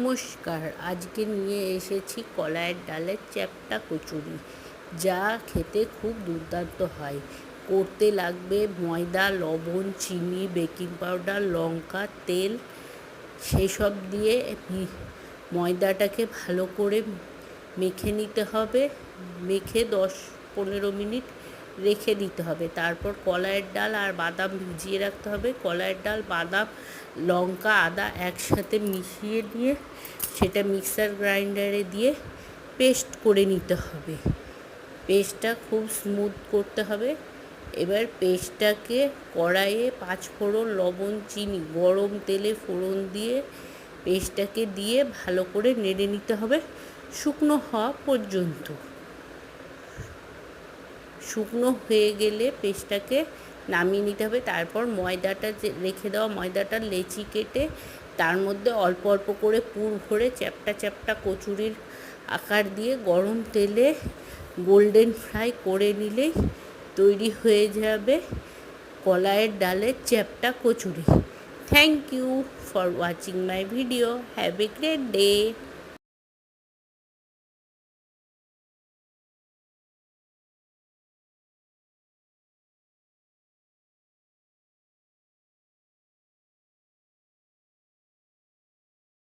নমস্কার, আজকে নিয়ে এসেছি কলাইয়ের ডালের চ্যাপ্টা কচুরি, যা খেতে খুব দুর্দান্ত হয়। করতে লাগবে ময়দা, লবণ, চিনি, বেকিং পাউডার, লঙ্কা, তেল। সেসব দিয়ে ময়দাটাকে ভালো করে মেখে নিতে হবে। মেখে 10-15 মিনিট রেখে দিতে হবে। তারপর কলাইয়ের ডাল আর বাদাম ভিজিয়ে রাখতে হবে। কলাইয়ের ডাল, বাদাম, লঙ্কা, আদা একসাথে মিশিয়ে নিয়ে সেটা মিক্সার গ্রাইন্ডারে দিয়ে পেস্ট করে নিতে হবে। পেস্টটা খুব স্মুথ করতে হবে। এবার পেস্টটাকে কড়াইয়ে 5 ফোড়ন, লবণ, চিনি, গরম তেলে ফোড়ন দিয়ে পেস্টটাকে দিয়ে ভালো করে নেড়ে নিতে হবে শুকনো হওয়া পর্যন্ত। শুকনো হয়ে গেলে পেস্টটাকে নামিয়ে নিতে হবে। তারপর ময়দাটা রেখে দেওয়া ময়দাটা লেচি কেটে তার মধ্যে অল্প অল্প করে পুর ভরে চ্যাপ্টা চ্যাপ্টা কচুরির আকার দিয়ে গরম তেলে গোল্ডেন ফ্রাই করে নিলেই তৈরি হয়ে যাবে কলাইয়ের ডালের চ্যাপ্টা কচুরি। Thank you for watching my video. Have a great day.